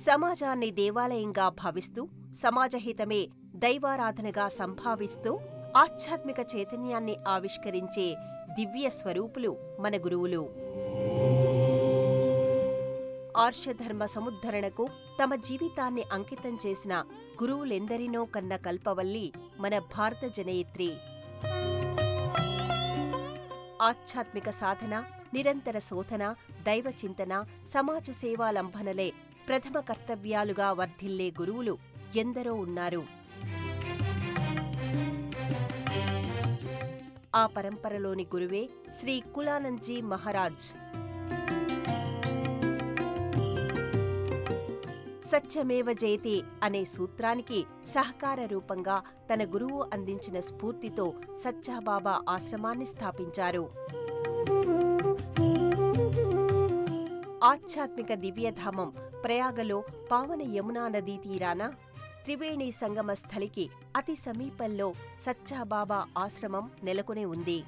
సమాజాన్ని దేవాలయంగా భావిస్తూ సమాజహితమే దైవారాధనగా సంభావిస్తూ ఆధ్యాత్మిక చైతన్యాన్ని ఆవిష్కరించే దివ్య స్వరూపులు మన గురువులు. ఆర్షధర్మ సముద్ధరణకు తమ జీవితాన్ని అంకితం చేసిన గురువులెందరినో కన్న కల్పవల్లి మన భారత జనయిత్రి. ఆధ్యాత్మిక సాధన, నిరంతర శోధన, దైవచింతన, సమాజ సేవాలంబనలే ప్రథమ కర్తవ్యాలుగా వర్ధిల్లే గురువులు ఎందరో ఉన్నారు. ఆ పరంపరలోని గురువే శ్రీ కులానందజీ మహారాజ్. సత్యమేవ జయతే అనే సూత్రానికి సహకార రూపంగా తన గురువు అందించిన స్ఫూర్తితో సచ్చాబాబా ఆశ్రమాన్ని స్థాపించారు. ఆధ్యాత్మిక దివ్యధామం ప్రయాగలో పావన యమునా నదీ తీరాన త్రివేణి సంగమ స్థలికి అతి సమీపంలో సచ్చాబాబా ఆశ్రమం నెలకొని ఉంది.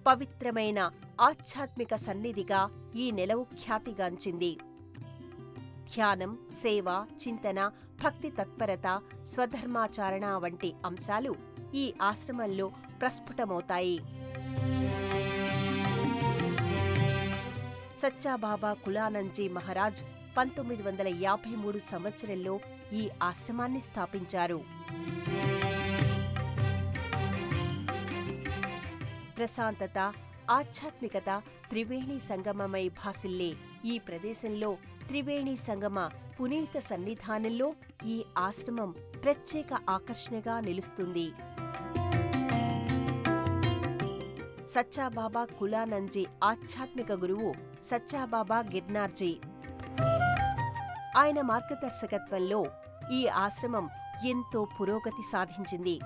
పవిత్రమైన ఆధ్యాత్మిక సన్నిధిగా ఈ నెలవు ఖ్యాతిగాంచింది. ధ్యానం, సేవ, చింతన, భక్తి తత్పరత, స్వధర్మాచారణ వంటి అంశాలు ఈ ఆశ్రమంలో ప్రస్ఫుటమవుతాయి. సచ్చాబాబా కులానందజీ మహారాజ్ 1953 సంవత్సరంలో ఈ ఆశ్రమాన్ని స్థాపించారు. ప్రశాంతత, ఆధ్యాత్మికత త్రివేణి సంగమమై భాసిల్లే ఈ ప్రదేశంలో త్రివేణి సంగమ పునీత సన్నిధానంలో ఈ ఆశ్రమం ప్రత్యేక ఆకర్షణగా నిలుస్తుంది. సచ్చాబాబా కులానందజీ ఆధ్యాత్మిక గురువు సచ్చాబాబా గిర్నార్జీ. ఆయన మార్గదర్శకత్వంలో ఈ ఆశ్రమం ఎంతో పురోగతి సాధించింది.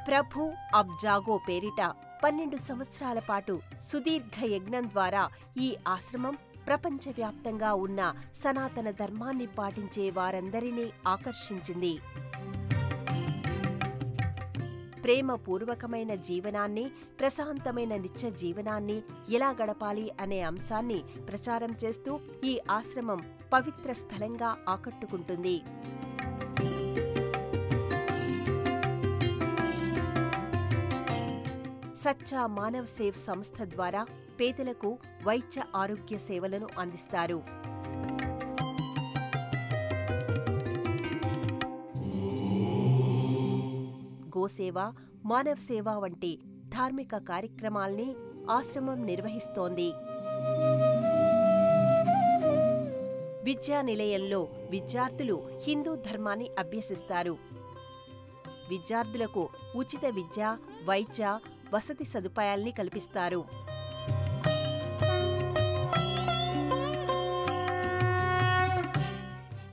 ప్రభు అబ్ జాగో పేరిట 12 సంవత్సరాల పాటు సుదీర్ఘ యజ్ఞం ద్వారా ఈ ఆశ్రమం ప్రపంచవ్యాప్తంగా ఉన్న సనాతన ధర్మాన్ని పాటించే వారందరినీ ఆకర్షించింది. ప్రేమపూర్వకమైన జీవనాన్ని, ప్రశాంతమైన నిత్య జీవనాన్ని ఎలా గడపాలి అనే అంశాన్ని ప్రచారం చేస్తూ ఈ ఆశ్రమం పవిత్ర స్థలంగా ఆకట్టుకుంటుంది. సచ్చా మానవ్ సేవ్ సంస్థ ద్వారా పేదలకు వైద్య ఆరోగ్య సేవలను అందిస్తారు. గోసేవ, మానవ సేవ వంటి ధార్మిక కార్యక్రమాల్ని ఆశ్రమం నిర్వహిస్తోంది. విద్యా నిలయంలో విద్యార్థులు హిందూ ధర్మాన్ని అభ్యసిస్తారు. విద్యార్థులకు ఉచిత విద్య, వైద్య, వసతి సదుపాయాల్ని కల్పిస్తారు.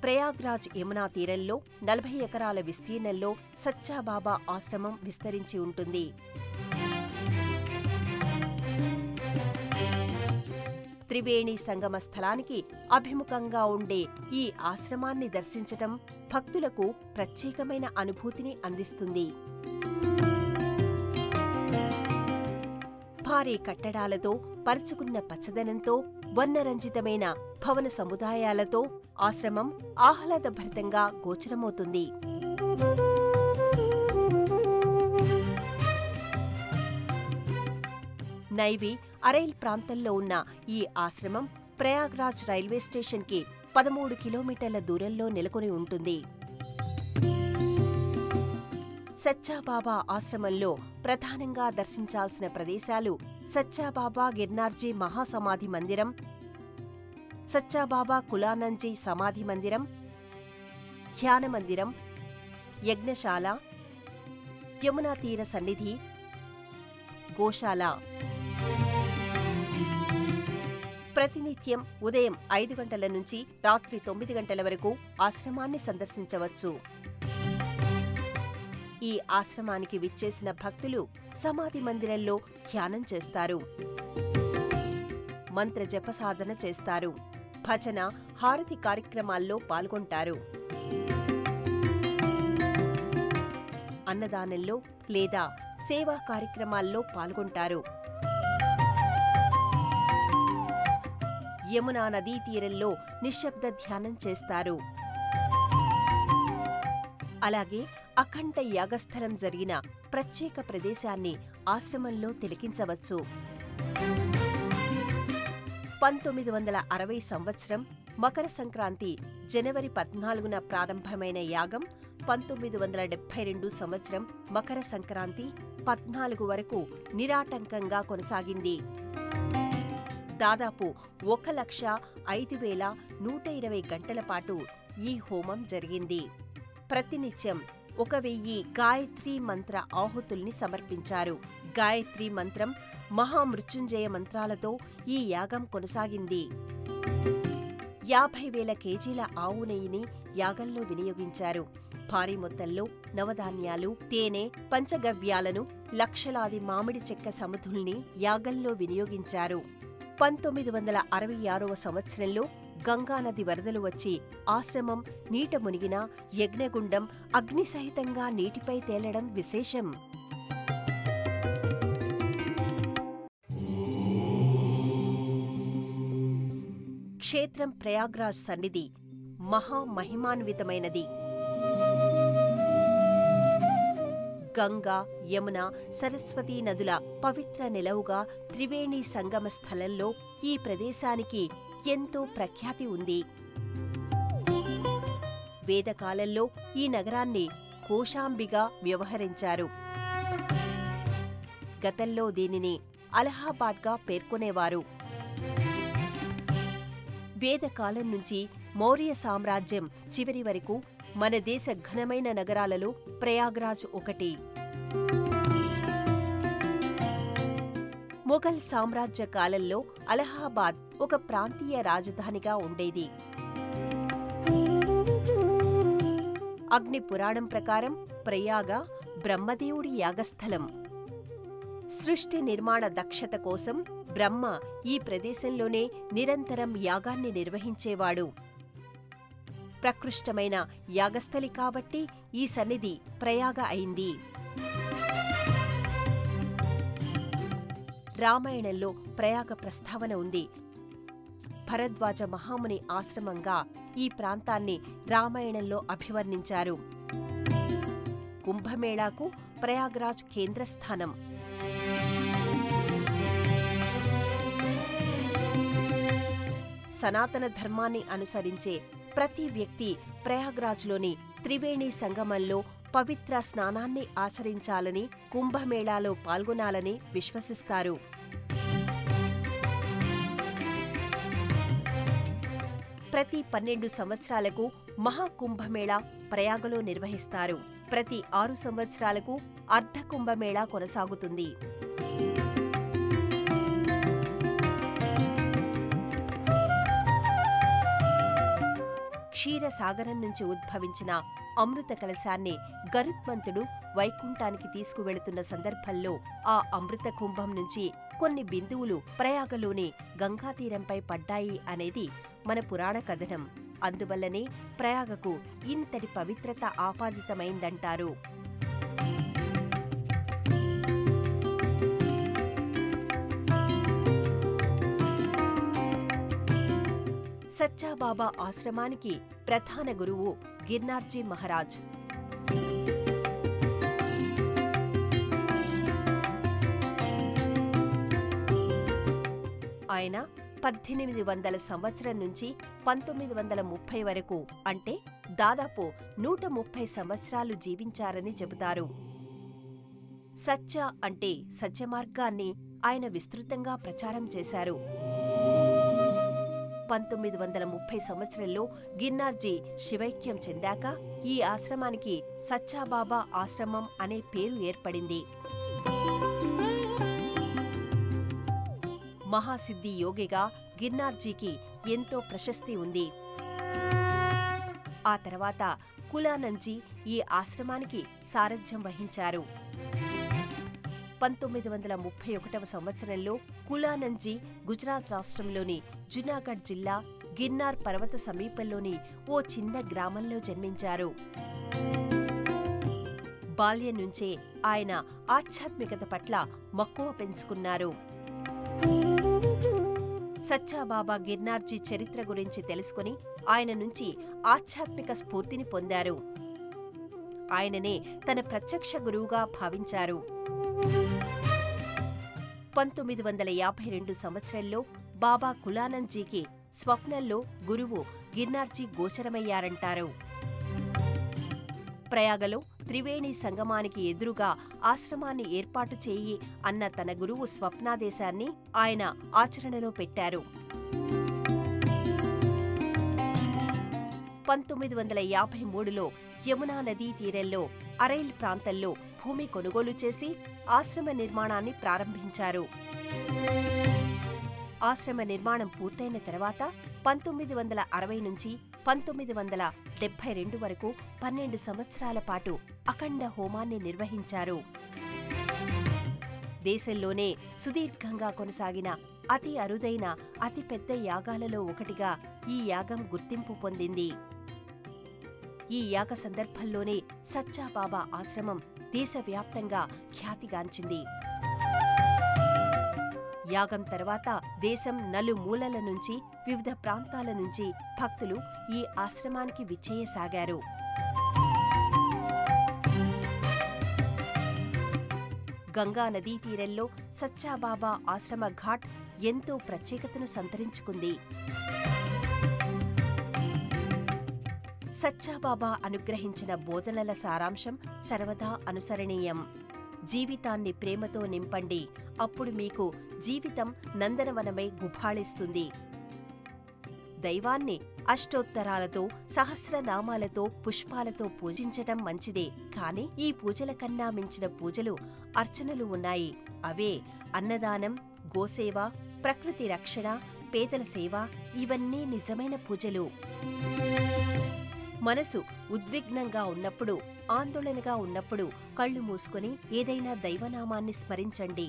ప్రయాగ్రాజ్ యమునా తీరంలో 40 ఎకరాల విస్తీర్ణంలో సచ్చాబాబా ఆశ్రమం విస్తరించి ఉంటుంది. త్రివేణి సంగమ స్థలానికి అభిముఖంగా ఉండే ఈ ఆశ్రమాన్ని దర్శించటం భక్తులకు ప్రత్యేకమైన అనుభూతిని అందిస్తుంది. భారీ కట్టడాలతో, పరుచుకున్న పచ్చదనంతో, వర్ణరంజితమైన భవన సముదాయాలతో ఆశ్రమం ఆహ్లాదభరితంగా గోచరమవుతుంది. నైవి, అరైల్ ప్రాంతంలో ఉన్న ఈ ఆశ్రమం ప్రయాగ్రాజ్ రైల్వే స్టేషన్కి 13 కిలోమీటర్ల దూరంలో నెలకొని ఉంటుంది. సచ్చాబాబా ఆశ్రమంలో ప్రధానంగా దర్శించాల్సిన ప్రదేశాలు సచ్చాబాబా గిర్నార్జీ మహాసమాధి మందిరం, సచ్చాబాబా కులానందజీ సమాధి మందిరం, ధ్యాన మందిరం, యజ్ఞశాల, యమునా తీర సన్నిధి, గోశాల. ప్రతినిత్యం ఉదయం 5 గంటల నుంచి రాత్రి 9 గంటల వరకు ఆశ్రమాన్ని సందర్శించవచ్చు. ఈ ఆశ్రమానికి విచ్చేసిన భక్తులు సమాధి మందిరంలో ధ్యానం చేస్తారు, మంత్ర జపసాధన చేస్తారు, భజన, హారతి కార్యక్రమాల్లో పాల్గొంటారు. అన్నదానంలో లేదా సేవా కార్యక్రమాల్లో పాల్గొంటారు. యమునా నదీ తీరంలో నిశ్శబ్ద ధ్యానం చేస్తారు. అలాగే అఖండ యాగస్థలం జరిగిన ప్రత్యేక ప్రదేశాన్ని ఆశ్రమంలో తిలకించవచ్చు. 1960 సంవత్సరం మకర సంక్రాంతి జనవరి 14న ప్రారంభమైన యాగం 1972 సంవత్సరం మకర సంక్రాంతి 14 వరకు నిరాటంకంగా కొనసాగింది. దాదాపు 1,05,120 గంటల పాటు ఈ హోమం జరిగింది. ప్రతినిత్యం 1000 గాయత్రీ మంత్ర ఆహుతుల్ని సమర్పించారు. గాయత్రీ మంత్రం, మహామృత్యుంజయ మంత్రాలతో ఈ యాగం కొనసాగింది. 50,000 కేజీల ఆవు నెయ్యిని యాగంలో వినియోగించారు. భారీ మొత్తంలో నవధాన్యాలు, తేనె, పంచగవ్యాలను, లక్షలాది మామిడి చెక్క సమిధుల్ని యాగంలో వినియోగించారు. 1966వ సంవత్సరంలో గంగానది వరదలు వచ్చి ఆశ్రమం నీట మునిగినా యజ్ఞగుండం అగ్నిసహితంగా నీటిపై తేలడం విశేషం. క్షేత్రం ప్రయాగ్రాజ్ సన్నిధి మహామహిమాన్వితమైనది. గంగా, యమున, సరస్వతీ నదుల పవిత్ర నిలవుగా త్రివేణి సంగమ స్థలంలో ఈ ప్రదేశానికి ఎంతో ప్రఖ్యాతి ఉంది. వేదకాలంలో ఈ నగరాన్ని కోశాంబిగా వ్యవహరించారు. గతంలో దీనిని అలహాబాద్గా పేర్కొనేవారు. వేదకాలం నుంచి మౌర్య సామ్రాజ్యం చివరి వరకు మన దేశ ఘనమైన నగరాలలో ప్రయాగ్రాజ్ ఒకటి. మొఘల్ సామ్రాజ్య కాలంలో అలహాబాద్ ఒక ప్రాంతీయ రాజధానిగా ఉండేది. అగ్ని పురాణం ప్రకారం ప్రయాగ బ్రహ్మదేవుడి యాగస్థలం. సృష్టి నిర్మాణ దక్షత కోసం బ్రహ్మ ఈ ప్రదేశంలోనే నిరంతరం యాగాన్ని నిర్వహించేవాడు. ప్రకృష్టమైన యాగస్థలి కాబట్టి ఈ సన్నిధి ప్రయాగ అయింది. రామాయణంలో ప్రయాగ ప్రస్తావన ఉంది. భరద్వాజ మహాముని ఆశ్రమంగా ఈ ప్రాంతాన్ని రామాయణంలో అభివర్ణించారు. కుంభమేళాకు ప్రయాగ్రాజ్ కేంద్రస్థానం. సనాతన ధర్మాన్ని అనుసరించే ప్రతి వ్యక్తి ప్రయాగ్రాజ్లోని త్రివేణి సంగమంలో పవిత్ర స్నానాన్ని ఆచరించాలని, కుంభమేళాలో పాల్గొనాలని విశ్వసిస్తారు. ప్రతి 12 సంవత్సరాలకు మహాకుంభమేళా ప్రయాగలో నిర్వహిస్తారు. ప్రతి 6 సంవత్సరాలకు అర్ధకుంభమేళా కొనసాగుతుంది. క్షీరసాగరం నుంచి ఉద్భవించిన అమృత కలశాన్ని గరుత్మంతుడు వైకుంఠానికి తీసుకువెళుతున్న సందర్భంలో ఆ అమృత కుంభం నుంచి కొన్ని బిందువులు ప్రయాగలోని గంగాతీరంపై పడ్డాయి అనేది మన పురాణ కథనం. అందువల్లనే ప్రయాగకు ఇంతటి పవిత్రత ఆపాదితమైందంటారు. సచ్చాబాబా ఆశ్రమానికి ప్రధాన గురువు గిర్నార్జీ మహారాజ్. ఆయన 1800 సంవత్సరం నుంచి 1930 వరకు, అంటే దాదాపు 130 సంవత్సరాలు జీవించారని చెబుతారు. సచ్చ అంటే సత్యమార్గాన్ని ఆయన విస్తృతంగా ప్రచారం చేశారు. 1930 సంవత్సరంలో గిర్నార్జీ శివైక్యం చెందాక ఈ ఆశ్రమానికి సచ్చాబాబా ఆశ్రమం అనే పేరు ఏర్పడింది. మహాసిద్ధి యోగిగా గిర్నార్జీకి ఎంతో ప్రశస్తి ఉంది. ఆ తర్వాత కులానందజీ ఈ ఆశ్రమానికి సారథ్యం వహించారు. 1931వ సంవత్సరంలో కులానందజీ గుజరాత్ రాష్ట్రంలోని జునాగఢ్ జిల్లా గిర్నార్ పర్వత సమీపంలోని ఓ చిన్న గ్రామంలో జన్మించారు. బాల్యం నుంచే ఆయన ఆధ్యాత్మికత పట్ల మక్కువ పెంచుకున్నారు. సచ్చాబాబా గిర్నార్జీ చరిత్ర గురించి తెలుసుకుని ఆయన నుంచి ఆధ్యాత్మిక స్ఫూర్తిని పొందారు. ఆయననే తన ప్రత్యక్ష గురువుగా భావించారు. 1952 సంవత్సరంలో బాబా కులానంద్జీకి స్వప్నంలో గురువు గిర్నార్జీ గోచరమయ్యారంటారు. ప్రయాగలో త్రివేణి సంగమానికి ఎదురుగా ఆశ్రమాన్ని ఏర్పాటు చేయి అన్న తన గురువు స్వప్నాదేశాన్ని ఆయన ఆచరణలో పెట్టారు. 1953లో యమునా నదీ తీరంలో అరైల్ ప్రాంతంలో భూమి కొనుగోలు చేసి ఆశ్రమ నిర్మాణాన్ని ప్రారంభించారు. ఆశ్రమ నిర్మాణం పూర్తయిన తర్వాత 1960 నుంచి 1972 వరకు 12 సంవత్సరాల పాటు అఖండ హోమాన్ని నిర్వహించారు. దేశంలోనే సుదీర్ఘంగా కొనసాగిన అతి అరుదైన అతిపెద్ద యాగాలలో ఒకటిగా ఈ యాగం గుర్తింపు పొందింది. ఈ యాగ సందర్భంలోనే సచ్చాబాబా ఆశ్రమం దేశవ్యాప్తంగా ఖ్యాతిగాంచింది. యాగం తర్వాత దేశం నలుమూలల నుంచి వివిధ ప్రాంతాల నుంచి భక్తులు ఈ ఆశ్రమానికి విచ్చేయసాగారు. గంగా నదీ తీరంలో సచ్చాబాబా ఆశ్రమ ఘాట్ ఎంతో ప్రత్యేకతను సంతరించుకుంది. సచ్చాబాబా అనుగ్రహించిన బోధనల సారాంశం సర్వదా అనుసరణీయం. జీవితాన్ని ప్రేమతో నింపండి, అప్పుడు మీకు జీవితం నందనవనమై గుబాళిస్తుంది. దైవాన్ని అష్టోత్తరాలతో సహస్రనామాలతో పుష్పాలతో పూజించటం మంచిదే, కాని ఈ పూజల కన్నా మించిన పూజలు అర్చనలు ఉన్నాయి. అవే అన్నదానం, గోసేవ, ప్రకృతి రక్షణ, పేదల సేవ. ఇవన్నీ నిజమైన పూజలు. మనసు ఉద్విగ్నంగా ఉన్నప్పుడు, ఆందోళనగా ఉన్నప్పుడు కళ్ళు మూసుకొని ఏదైనా దైవనామాన్ని స్మరించండి.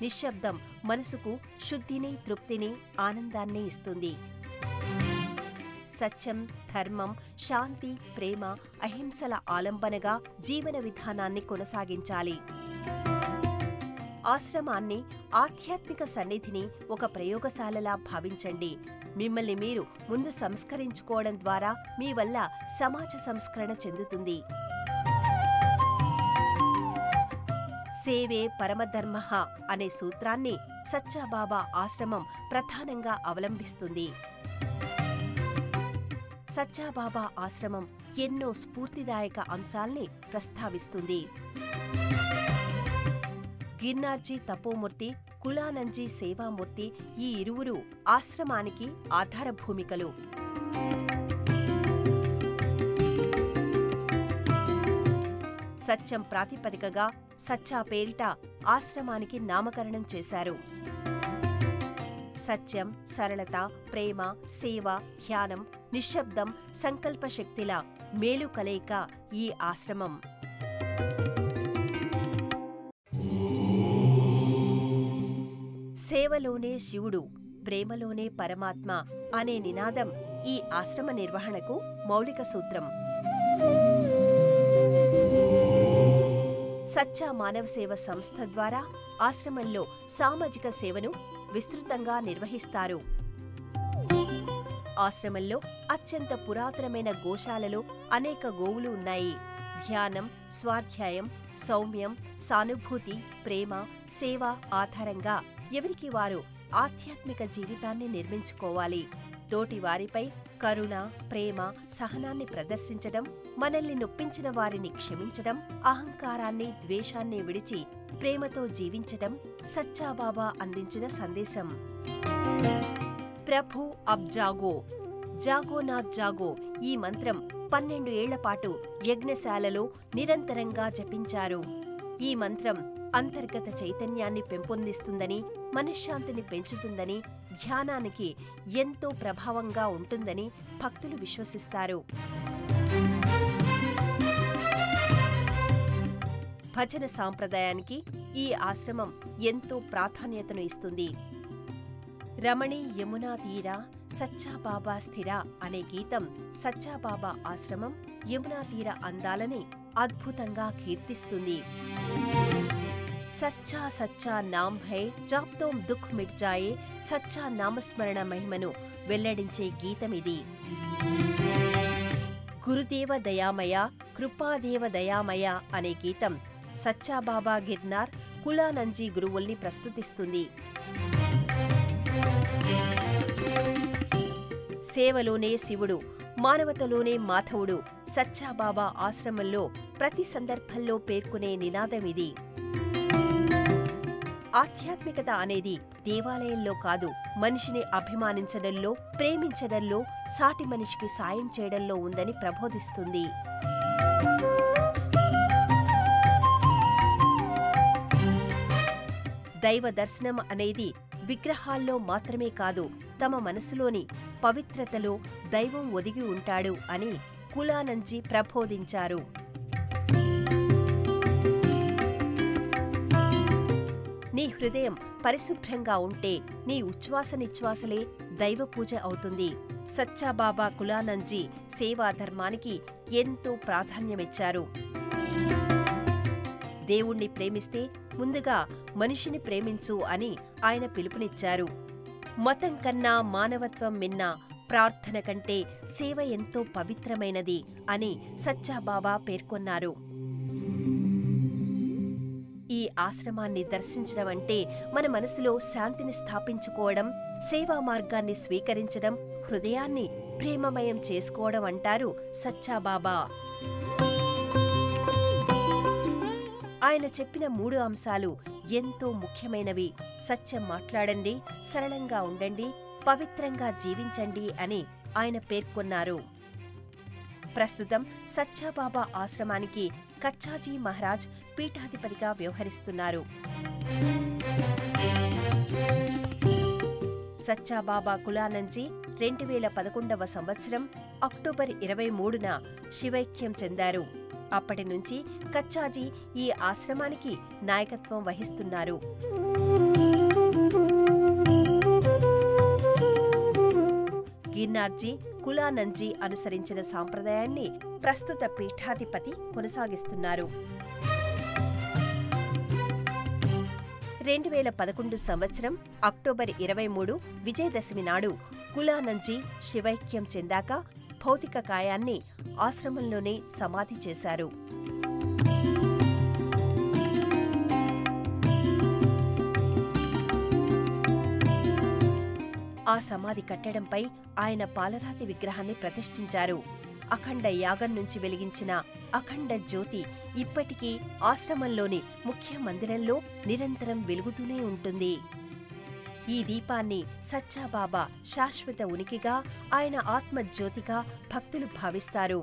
నిశ్శబ్దం మనసుకు శుద్ధిని, తృప్తిని, ఆనందాన్ని ఇస్తుంది. సత్యం, ధర్మం, శాంతి, ప్రేమ, అహింసల ఆలంబనగా జీవన విధానాన్ని కొనసాగించాలి. ఆశ్రమాన్ని, ఆధ్యాత్మిక సన్నిధిని ఒక ప్రయోగశాలలా భావించండి. మిమ్మల్ని మీరు ముందు సంస్కరించుకోవడం ద్వారా మీ వల్ల సమాజ సంస్కరణ చెందుతుంది. సేవే పరమధర్మః అనే సూత్రాన్ని సచ్చాబాబా ఆశ్రమం ప్రధానంగా అవలంబిస్తుంది. సచ్చాబాబా ఆశ్రమం ఎన్నో స్ఫూర్తిదాయక అంశాల్ని ప్రస్తావిస్తుంది. గిర్నార్జీ తపోమూర్తి, కులానంద్జీ సేవామూర్తి ఈ ఇరువురు ఆశ్రమానికి ఆధారభూమికలు. సత్యం ప్రాతిపదికగా సచ్చా పేరిట ఆశ్రమానికి నామకరణం చేశారు. సత్యం, సరళత, ప్రేమ, సేవ, ధ్యానం, నిశ్శబ్దం, సంకల్పశక్తిల మేలు కలయిక ఈ ఆశ్రమం. సేవలోనే శివుడు, ప్రేమలోనే పరమాత్మ అనే నినాదం ఈ ఆశ్రమ నిర్వహణకు మౌలిక సూత్రం. సచ్చా మానవ సేవ సంస్థ ద్వారా ఆశ్రమంలో సామాజిక సేవను విస్తృతంగా నిర్వహిస్తారు. ఆశ్రమంలో అత్యంత పురాతనమైన గోశాలలో అనేక గోవులు ఉన్నాయి. ధ్యానం, స్వాధ్యాయం, సౌమ్యం, సానుభూతి, ప్రేమ, సేవ ఆధారంగా ఎవరికి వారు ఆధ్యాత్మిక జీవితాన్ని నిర్మించుకోవాలి. తోటి వారిపై కరుణ, ప్రేమ, సహనాన్ని ప్రదర్శించడం, మనల్ని నొప్పించిన వారిని క్షమించడం, అహంకారాన్ని, ద్వేషాన్ని విడిచి ప్రేమతో జీవించడం సచ్చాబాబా అందించిన సందేశం. ప్రభు అబ్ జాగో, జాగో నా జాగో ఈ మంత్రం 12 ఏళ్లపాటు యజ్ఞశాలలో నిరంతరంగా జపించారు. ఈ మంత్రం అంతర్గత చైతన్యాన్ని పెంపొందిస్తుందని, మనశ్శాంతిని పెంచుతుందని, ధ్యానానికి ఎంతో ప్రభావంగా ఉంటుందని భక్తులు విశ్వసిస్తారు. భజన సాంప్రదాయానికి ఈ ఆశ్రమం ఎంతో ప్రాధాన్యతను ఇస్తుంది. రమణి యమునా తీర సచ్చాబాబా స్థిర అనే గీతం సచ్చాబాబా ఆశ్రమం, యమునా తీర అందాలని అద్భుతంగా కీర్తిస్తుంది. సచ్చా సచ్చా నామ్ హై జాప్తోం దుఃఖ్ మిట్ జాయే సచ్చా నామస్మరణ మహిమను వెల్లడించే గీతమిది. గురుదేవ దయామయ కృపాదేవ దయామయ అనే గీతం సచ్చాబాబా గిర్నార్ కులానంజీ గురువుల్ని ప్రస్తుతిస్తుంది. సేవలోనే శివుడు, మానవతలోనే మాధవుడు సచ్చాబాబా ఆశ్రమంలో ప్రతి సందర్భంలో పేర్కొనే నినాదమిది. ఆధ్యాత్మికత అనేది దేవాలయంలో కాదు, మనిషిని అభిమానించడంలో, ప్రేమించడంలో, సాటి మనిషికి సాయం చేయడంలో ఉందని ప్రబోధిస్తుంది. దైవ దర్శనం అనేది విగ్రహాల్లో మాత్రమే కాదు, తమ మనసులోని పవిత్రతలో దైవం ఒదిగి ఉంటాడు అని కులానంజీ ప్రబోధించారు. నీ హృదయం పరిశుభ్రంగా ఉంటే నీ ఉచ్ఛ్వాస నిశ్వాసలే దైవ పూజ అవుతుంది. సచ్చాబాబా కులానంజీ సేవా ధర్మానికి ఎంతో ప్రాధాన్యమిచ్చారు. దేవుణ్ణి ప్రేమిస్తే ముందుగా మనిషిని ప్రేమించు అని ఆయన పిలుపునిచ్చారు. మతం కన్నా మానవత్వం మిన్న, ప్రార్థన కంటే సేవ ఎంతో పవిత్రమైనది అని సచ్చాబాబా పేర్కొన్నారు. ఈ ఆశ్రమాన్ని దర్శించడం అంటే మన మనసులో శాంతిని స్థాపించుకోవడం, సేవా మార్గాన్ని స్వీకరించడం, హృదయాన్ని ప్రేమమయం చేసుకోవడం అంటారు సచ్చాబాబా. ఆయన చెప్పిన 3 అంశాలు ఎంతో ముఖ్యమైనవి. సత్యం మాట్లాడండి, సరళంగా ఉండండి, పవిత్రంగా జీవించండి అని ఆయన పేర్కొన్నారు. ప్రస్తుతం సచ్చాబాబా ఆశ్రమానికి కచ్చాజీ మహారాజ్ పీఠాధిపతిగా వ్యవహరిస్తున్నారు. సచ్చాబాబా కులానంజీ 2011వ సంవత్సరం అక్టోబర్ 23న శివైక్యం చెందారు. అప్పటి నుంచి కచ్చాజీ ఈ ఆశ్రమానికి నాయకత్వం వహిస్తున్నారు. గిర్నార్జీ కులానంజీ అనుసరించిన సాంప్రదాయాన్ని ప్రస్తుత పీఠాధిపతి కొనసాగిస్తున్నారు. 2011 సంవత్సరం అక్టోబర్ 23 విజయదశమి నాడు కులానంజీ శివైక్యం చెందాక భౌతిక కాయాన్ని ఆశ్రమంలోనే సమాధి చేశారు. ఆ సమాధి కట్టడంపై ఆయన పాలరాతి విగ్రహాన్ని ప్రతిష్ఠించారు. అఖండ యాగం నుంచి వెలిగించిన అఖండ జ్యోతి ఇప్పటికీ ఆశ్రమంలోని ముఖ్య మందిరంలో నిరంతరం వెలుగుతూనే ఉంటుంది. ఈ దీపాన్ని సచ్చాబాబా శాశ్వత ఉనికిగా, ఆయన ఆత్మజ్యోతిగా భక్తులు భావిస్తారు.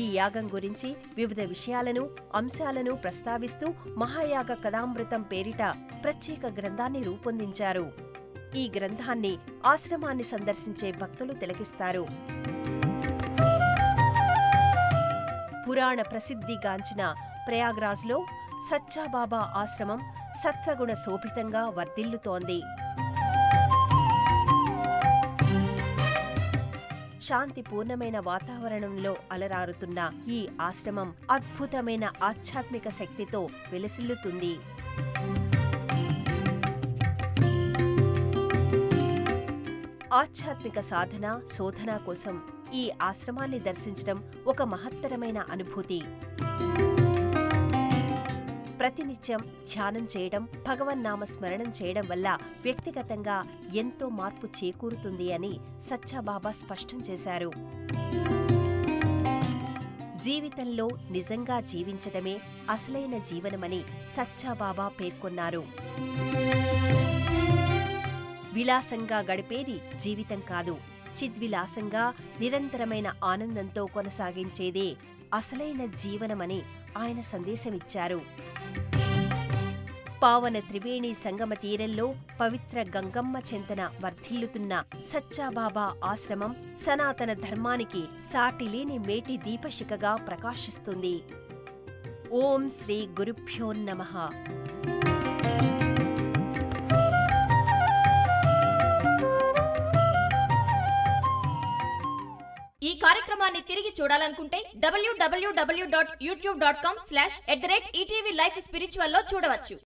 ఈ యాగం గురించి వివిధ విషయాలను, అంశాలను ప్రస్తావిస్తూ మహాయాగ కథామృతం పేరిట ప్రత్యేక గ్రంథాన్ని రూపొందించారు. ఈ గ్రంథాన్ని ఆశ్రమాన్ని సందర్శించే భక్తులు తిలకిస్తారు. పురాణ ప్రసిద్ధిగాంచిన ప్రయాగ్రాజ్లో సచ్చాబాబా ఆశ్రమం సత్వగుణ శోభితంగా వర్ధిల్లుతోంది. శాంతిపూర్ణమైన వాతావరణంలో అలరారుతున్న ఈ ఆశ్రమం అద్భుతమైన ఆధ్యాత్మిక శక్తితో వెలసిల్లుతుంది. ఆధ్యాత్మిక సాధన, శోధన కోసం ఈ ఆశ్రమాన్ని దర్శించడం ఒక మహత్తరమైన అనుభూతి. ప్రతినిత్యం ధ్యానం చేయడం, భగవన్నామ స్మరణం చేయడం వల్ల వ్యక్తిగతంగా ఎంతో మార్పు చేకూరుతుంది అని సచ్చాబాబా స్పష్టం చేశారు. జీవితంలో నిజంగా జీవించడమే అసలైన జీవనమని సచ్చాబాబా పేర్కొన్నారు. విలాసంగా గడిపేది జీవితం కాదు, చిద్విలాసంగా నిరంతరమైన ఆనందంతో కొనసాగించేదే అసలైన జీవనమని ఆయన సందేశమిచ్చారు. పావన త్రివేణి సంగమ తీరంలో పవిత్ర గంగమ్మ చెంతన వర్ధిల్లుతున్న సచ్చాబాబా ఆశ్రమం సనాతన ధర్మానికి సాటిలేని మేటి దీపశిఖగా ప్రకాశిస్తుంది. ఓం శ్రీ గురుభ్యో నమః. ఈ కార్యక్రమాన్ని తిరిగి చూడాలనుకుంటే www.youtube.com/@ETV Life Spiritual లో చూడవచ్చు.